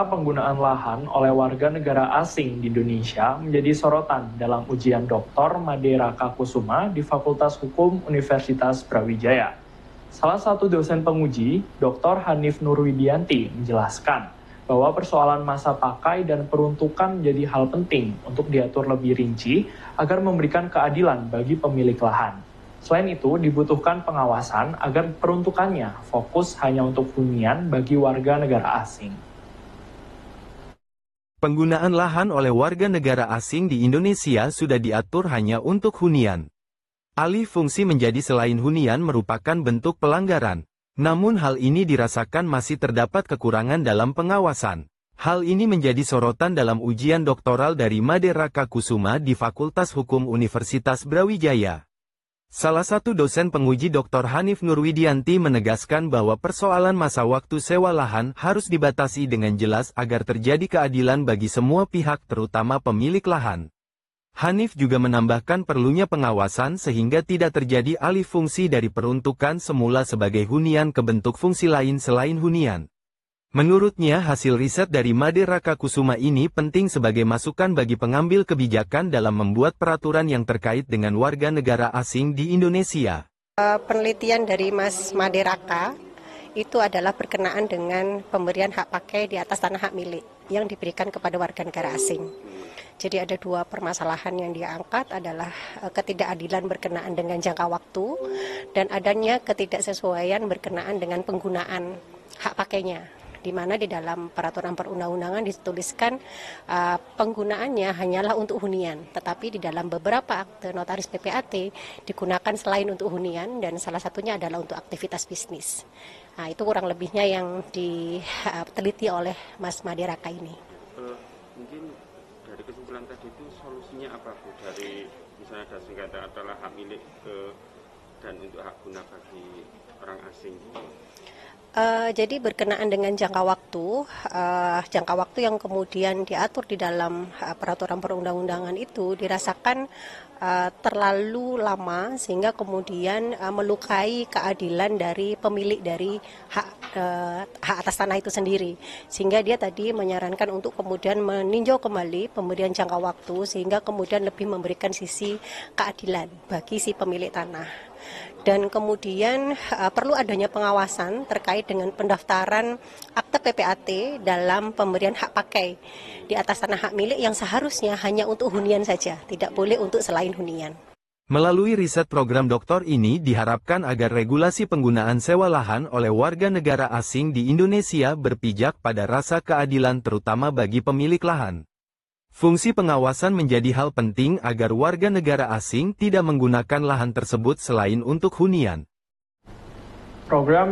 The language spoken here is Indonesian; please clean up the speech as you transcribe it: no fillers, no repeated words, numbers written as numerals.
Saudara, penggunaan lahan oleh warga negara asing di Indonesia menjadi sorotan dalam ujian Dr. Madera Kakusuma di Fakultas Hukum Universitas Brawijaya. Salah satu dosen penguji, Dr. Hanif Nurwidianti, menjelaskan bahwa persoalan masa pakai dan peruntukan menjadi hal penting untuk diatur lebih rinci agar memberikan keadilan bagi pemilik lahan. Selain itu, dibutuhkan pengawasan agar peruntukannya fokus hanya untuk hunian bagi warga negara asing. Penggunaan lahan oleh warga negara asing di Indonesia sudah diatur hanya untuk hunian. Alih fungsi menjadi selain hunian merupakan bentuk pelanggaran. Namun hal ini dirasakan masih terdapat kekurangan dalam pengawasan. Hal ini menjadi sorotan dalam ujian doktoral dari Madera Kakusuma di Fakultas Hukum Universitas Brawijaya. Salah satu dosen penguji Dr. Hanif Nurwidianti menegaskan bahwa persoalan masa waktu sewa lahan harus dibatasi dengan jelas agar terjadi keadilan bagi semua pihak terutama pemilik lahan. Hanif juga menambahkan perlunya pengawasan sehingga tidak terjadi alih fungsi dari peruntukan semula sebagai hunian ke bentuk fungsi lain selain hunian. Menurutnya hasil riset dari Madera Kakusuma ini penting sebagai masukan bagi pengambil kebijakan dalam membuat peraturan yang terkait dengan warga negara asing di Indonesia. Penelitian dari Mas Maderaka itu adalah berkenaan dengan pemberian hak pakai di atas tanah hak milik yang diberikan kepada warga negara asing. Jadi ada dua permasalahan yang dia angkat adalah ketidakadilan berkenaan dengan jangka waktu dan adanya ketidaksesuaian berkenaan dengan penggunaan hak pakainya. Di mana di dalam peraturan perundang-undangan dituliskan penggunaannya hanyalah untuk hunian, tetapi di dalam beberapa akte notaris PPAT digunakan selain untuk hunian dan salah satunya adalah untuk aktivitas bisnis. Nah, itu kurang lebihnya yang diteliti oleh Mas Maderaka ini. Mungkin dari kesimpulan tadi itu solusinya apa Bu? Dari misalnya ada sengketa adalah hak milik dan untuk hak guna bagi orang asing. Jadi berkenaan dengan jangka waktu yang kemudian diatur di dalam peraturan perundang-undangan itu dirasakan terlalu lama sehingga kemudian melukai keadilan dari pemilik dari hak atas tanah itu sendiri. Sehingga dia tadi menyarankan untuk kemudian meninjau kembali pemberian jangka waktu sehingga kemudian lebih memberikan sisi keadilan bagi si pemilik tanah. Dan kemudian perlu adanya pengawasan terkait dengan pendaftaran akte PPAT dalam pemberian hak pakai di atas tanah hak milik yang seharusnya hanya untuk hunian saja, tidak boleh untuk selain hunian. Melalui riset program doktor ini diharapkan agar regulasi penggunaan sewa lahan oleh warga negara asing di Indonesia berpijak pada rasa keadilan terutama bagi pemilik lahan. Fungsi pengawasan menjadi hal penting agar warga negara asing tidak menggunakan lahan tersebut selain untuk hunian. Program